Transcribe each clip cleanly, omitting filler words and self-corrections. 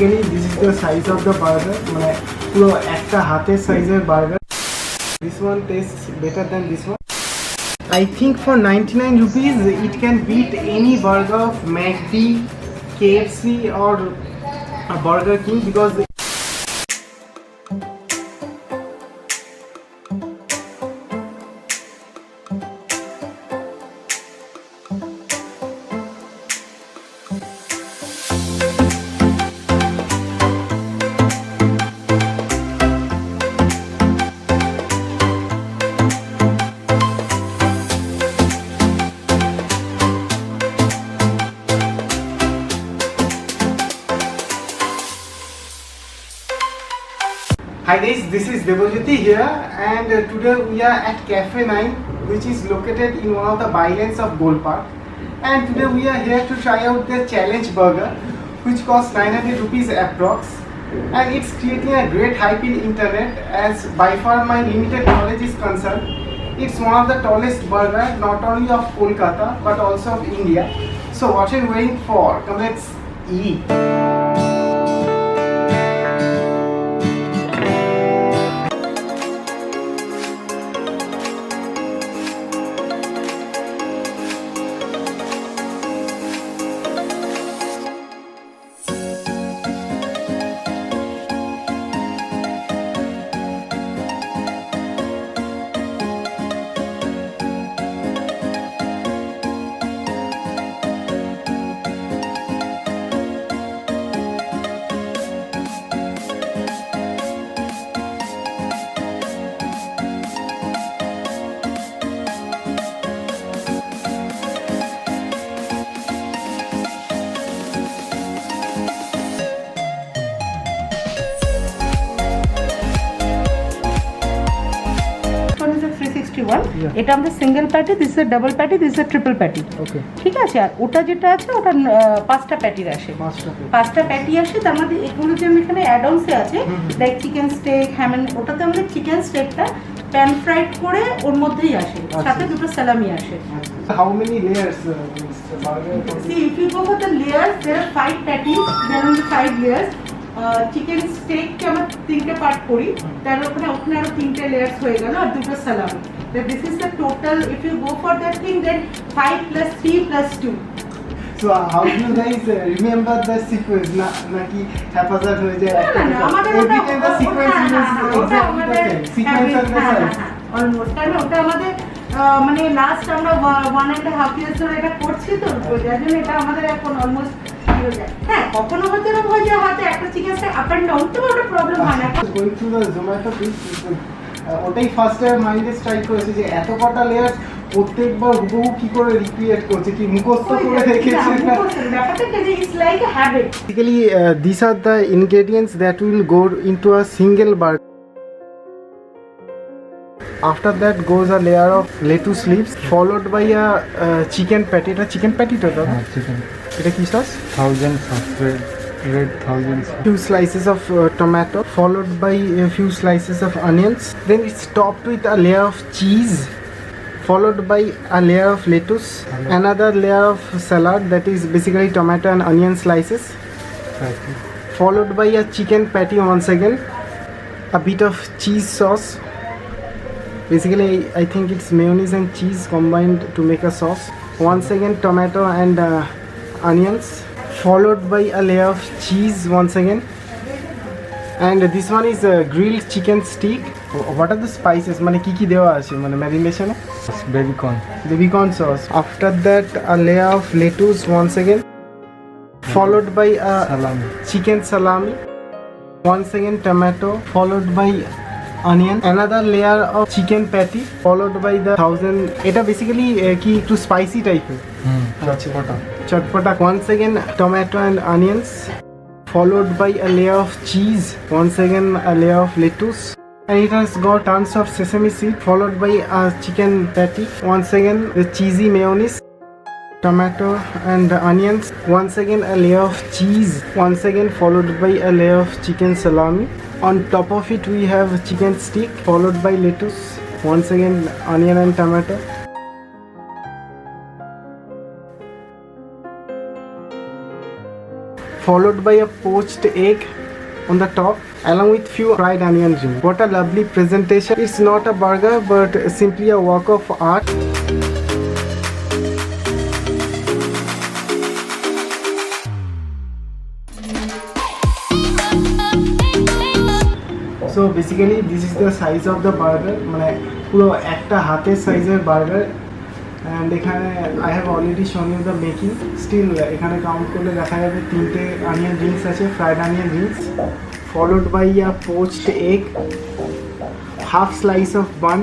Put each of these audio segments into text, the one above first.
Basically, this is the size of the burger. মানে পুরো একটা হাতের সাইজের burger. This one tastes better than this one. I think for 99 rupees, it can beat any burger of McD, KFC or Burger King because Hi guys, this is Devojyoti here and today we are at Cafe 9 which is located in one of the bylanes of Gold Park, and today we are here to try out the challenge burger which costs 900 rupees approx, and it's creating a great hype in internet as by far my limited knowledge is concerned. It's one of the tallest burger not only of Kolkata but also of India. So what are you waiting for? Come, let's eat. এটা আমাদের single patty, this is double patty, this is triple patty. Okay, ঠিক আছে। আর ওটা যেটা আছে ওটা পাঁচটা প্যাটির আসে, পাঁচটা প্যাটি আসে। তার মধ্যে এগুলো যে আমি এখানে অ্যাড অনসে আছে লাইক চিকেন স্টেক, হ্যামেন, ওটাতে আমাদের চিকেন স্টেকটা প্যান ফ্রাইড করে ওর মধ্যেই আসে, সাথে দুটো সালামি আসে। How many layers this burger? See, if you go for the layers, there are 5 patties, there are only 5 layers. Chicken স্টেককে আমরা 3টে পার্ট করি, তার ওখানে আরো 3টে লেয়ার্স হয়ে গেল আর দুটো সালামি। That this is the total. If you go for that thing, then 5 plus 3 plus 2. So how do you guys remember the sequence? Naki haphazard হয়ে যায় একটা না, আমাদের ওটা the sequence is exactly the same. Sequence and the size. Almost, কারণ ওটা আমাদের মানে লাস্ট আমরা 1.5 years ধরে এটা করছি, তো যার জন্য এটা আমাদের এখন অলমোস্ট হয়ে যায়। হ্যাঁ, কখনো হতে না হয় যে হাতে একটা chicken steak up and down, তো ওটা প্রবলেম হয় না। Going through the Zomato piece, ওটাই ফার্স্ট টাইম মাইন্ডে স্ট্রাইক করেছে যে এত কটা লেয়ার প্রত্যেকবার হুবহু কি করে রিক্রিয়েট করছে, কি মুখস্থ করে রেখেছে। ব্যাপারটা কি, it's like a habit. Basically, these are the ingredients that will go into a single burger. After that goes a layer of lettuce leaves followed by a chicken patty. এটা chicken patty তো দাদা? হ্যাঁ, chicken. এটা কি sauce? thousands of red thousands. Few slices of tomato followed by a few slices of onions. Then it's topped with a layer of cheese followed by a layer of lettuce, another layer of salad that is basically tomato and onion slices, followed by a chicken patty once again, a bit of cheese sauce. Basically I think it's mayonnaise and cheese combined to make a sauce. Once again tomato and onions, followed by a layer of cheese once again, and this one is a grilled chicken stick. What are the spices? মানে কি কি দেওয়া আছে মানে ম্যারিনেশনে? Baby corn sauce. After that a layer of lettuce once again, followed by a chicken salami, once again tomato, followed by onion, another layer of chicken patty, followed by the 1000. এটা basically কি একটু spicy টাইপের, চটপটা। Once again tomato and onions, followed by a layer of cheese, once again a layer of lettuce, and it has got tons of sesame seed, followed by a chicken patty, once again the cheesy mayonnaise, tomato and onions, once again a layer of cheese, once again followed by a layer of chicken salami. On top of it we have chicken stick, followed by lettuce, once again onion and tomato. followed by a poached egg on the top along with few fried onion rings. What a lovely presentation. It's not a burger but simply a work of art. So basically this is the size of the burger, মানে পুরো একটা হাতের সাইজের burger. And এখানে I have already shown you the making. Still এখানে count করলে দেখা যাবে 3টে অনিয়ন রিংস আছে, fried onion rings, followed by a poached egg, half slice of bun,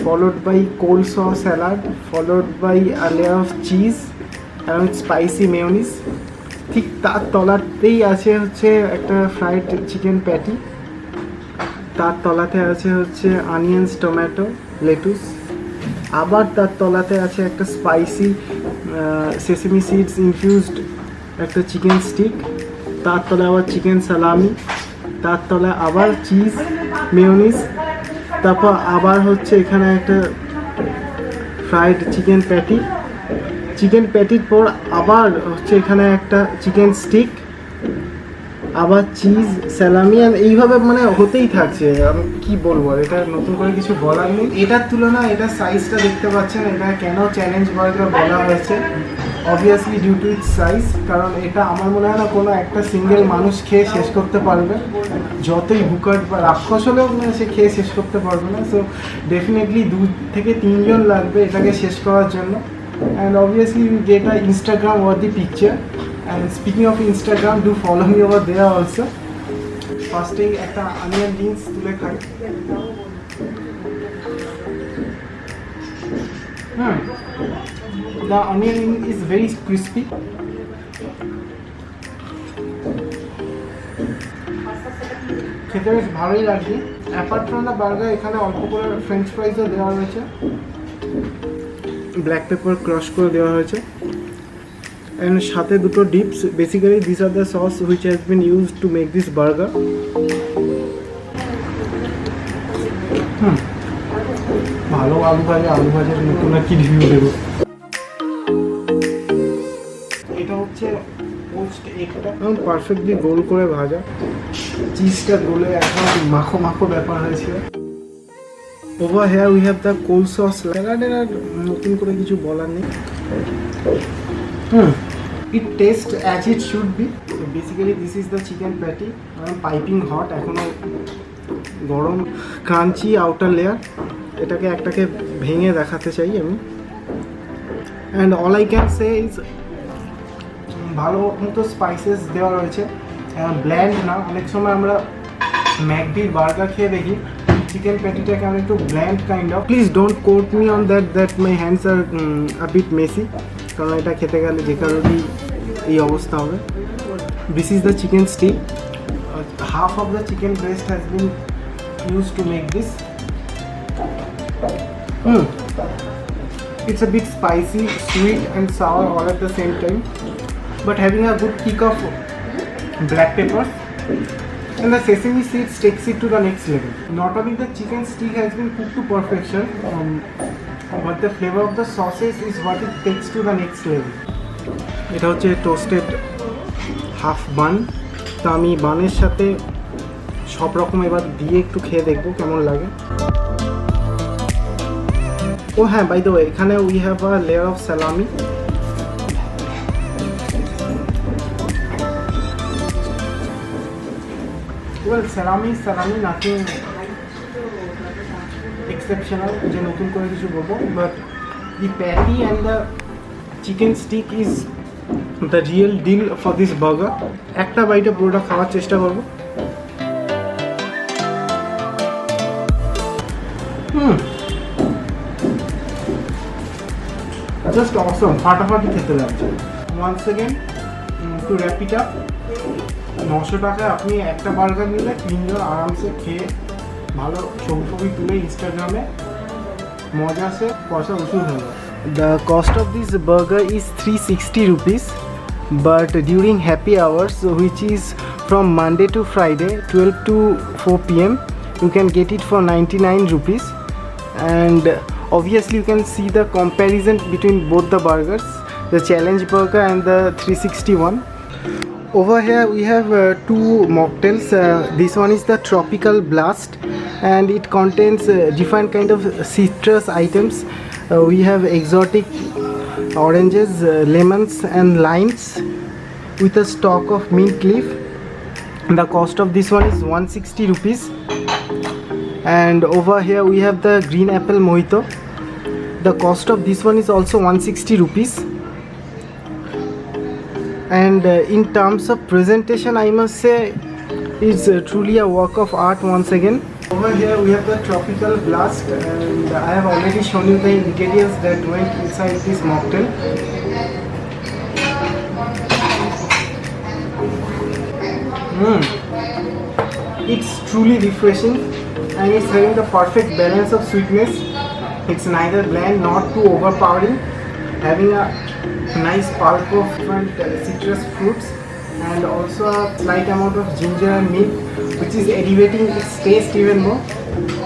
followed by coleslaw salad, followed by a layer of cheese and with spicy mayonnaise. ঠিক তার তলাতেই আছে হচ্ছে একটা ফ্রাইড চিকেন প্যাটি, তার তলাতে আছে হচ্ছে অনিয়ন্স, টমেটো, লেটুস, আবার তার তলাতে আছে একটা স্পাইসি সেসেমি সিডস ইনফিউজড একটা চিকেন স্টিক, তার তলায় আবার চিকেন সালামি, তার তলায় আবার চিজ মেয়োনিজ, তারপর আবার হচ্ছে এখানে একটা ফ্রাইড চিকেন প্যাটি, চিকেন প্যাটির পর আবার হচ্ছে এখানে একটা চিকেন স্টিক, আবার চিজ, স্যালামি, আর এইভাবে মানে হতেই থাকছে। আমি কি বলবো, আর এটা নতুন করে কিছু বলার নেই। এটার তুলনা এটার সাইজটা দেখতে পাচ্ছেন, এটা কেন চ্যালেঞ্জ বার্গার বলা হয়েছে, obviously due to its size. কারণ এটা আমার মনে হয় না কোনো একটা সিঙ্গেল মানুষ খেয়ে শেষ করতে পারবে, যতই বুকাট বা রাক্ষস হলেও সে খেয়ে শেষ করতে পারবে না। সো ডেফিনেটলি 2 থেকে 3 জন লাগবে এটাকে শেষ করার জন্য। And obviously you get a Instagram worthy picture. And speaking of Instagram, do follow me over there also. First একটা অনিয়ন রিংস তুলে খাই। The onion ring is very crispy. খেতে বেশ ভালোই লাগছে। অ্যাপার্ট ফ্রম দ্য বার্গার এখানে অল্প করে ফ্রেঞ্চ ফ্রাইসও দেওয়া হয়েছে, ব্ল্যাক পেপার ক্রাশ করে দেওয়া হয়েছে, and সাথে দুটো dips. Basically this are the sauce which has been used to make this burger. ভালো আলু ভাজার নতুন আর কি রিভিউ দেবো। এটা হচ্ছে পোচড এগটা এবং পারফেক্টলি গোল করে ভাজা, চিজটা গোলে একদম মাখো মাখো ব্যাপার হয়েছিল। Over here we have the coleslaw স্যালাডের আর নতুন করে কিছু বলার নেই। It tastes as it should be. So basically this is the chicken patty. Piping hot, এখনো গরম, ক্রাঞ্চি আউটার লেয়ার। এটাকে একটাকে ভেঙে দেখাতে চাই আমি। And all I can say is ভালো মতো স্পাইসেস দেওয়া রয়েছে, ব্ল্যান্ড না। অনেক সময় আমরা ম্যাকডির বার্গার খেয়ে দেখি চিকেন প্যাটিটাকে আমরা একটু bland kind of. Please don't quote me on that my hands are a bit messy, কারণ এটা খেতে গেলে যে কারোরই এই অবস্থা হবে। This is the chicken stick, half of the chicken breast has been use to make this. It's a bit spicy, sweet and sour all at the same time, but having a good kick of black peppers, and the sesame seeds takes it to the next level. Not only the chicken stick has been cooked to perfection, but the flavor of the sauces is what it takes to the next level. এটা হচ্ছে toasted half বান। তো আমি বানের সাথে সব রকম এবার দিয়ে একটু খেয়ে দেখবো কেমন লাগে। ও হ্যাঁ, বাই দ্য ওয়ে, এখানে we have a layer of salami. Well salami nothing exceptional যে নতুন করে কিছু বলবো, but the patty and the chicken stick is the real deal for this burger. একটা বাইটে পুরোটা খাওয়ার চেষ্টা করবো। জাস্ট অসম, ফাটাফাটি খেতে লাগছে। Once again to wrap it up, 900 টাকায় আপনি একটা বার্গার নিলে 3 জন আরামসে খেয়ে ভালো ছবি তুলে ইনস্টাগ্রামে মজা আসে, পয়সা উসুল হয়ে যায়। The cost of this burger is 360 rupees, but during happy hours, which is from Monday to Friday 12 to 4 p.m, you can get it for 99 rupees. And obviously you can see the comparison between both the burgers, the challenge burger and the 360 one. Over here we have two mocktails. This one is the Tropical Blast, and it contains different kind of citrus items. We have exotic oranges, lemons and limes with a stalk of mint leaf. The cost of this one is 160 rupees. And over here we have the green apple mojito. The cost of this one is also 160 rupees. And in terms of presentation, I must say it's truly a work of art once again. Over here we have the Tropical Blast, and I have already shown you the ingredients that went inside this mocktail. It's truly refreshing, and it's having the perfect balance of sweetness. It's neither bland nor too overpowering, having a nice pulp of different citrus fruits and also a slight amount of ginger and mint, which is elevating its taste even more.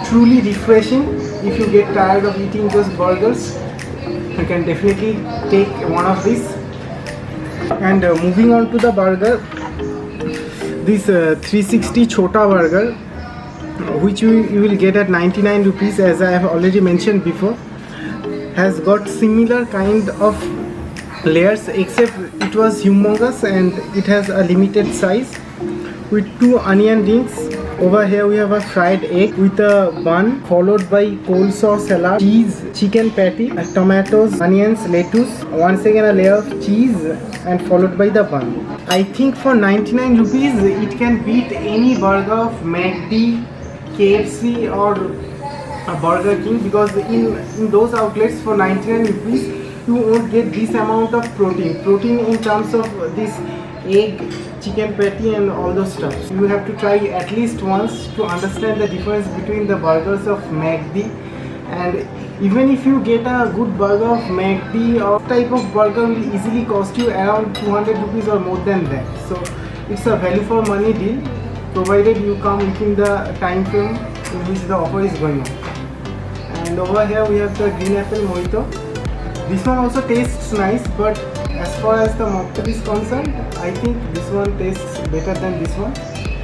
Truly refreshing. If you get tired of eating those burgers, you can definitely take one of these. And moving on to the burger, this 360 Chota burger, which you will get at 99 rupees, as I have already mentioned before, has got similar kind of layers, except it was humongous and it has a limited size with 2 onion rings. Over here we have a fried egg with a bun, followed by coleslaw salad, cheese, chicken patty, tomatoes, onions, lettuce, once again a layer of cheese, and followed by the bun. I think for 99 rupees it can beat any burger of McD, KFC or a Burger King, because in those outlets for 99 rupees you won't get this amount of protein in terms of this egg, chicken patty and all those stuff. You have to try at least once to understand the difference between the burgers of McD. And even if you get a good burger of McD, or type of burger will easily cost you around 200 rupees or more than that. So it's a value for money deal, provided you come within the time frame in which the offer is going on. And over here we have the green apple mojito. This one also tastes nice, but as far as the mocktail is concerned, I think this one tastes better than this one.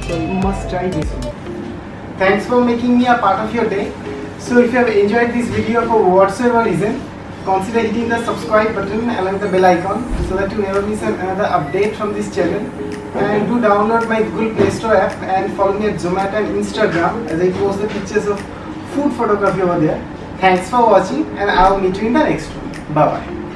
So you must try this one. Thanks for making me a part of your day. So if you have enjoyed this video for whatsoever reason, consider hitting the subscribe button along the bell icon so that you never miss another update from this channel. And do download my Google Play Store app and follow me at Zomato and Instagram, as I post the pictures of food photography over there. Thanks for watching, and I'll meet you in the next one. Bye bye.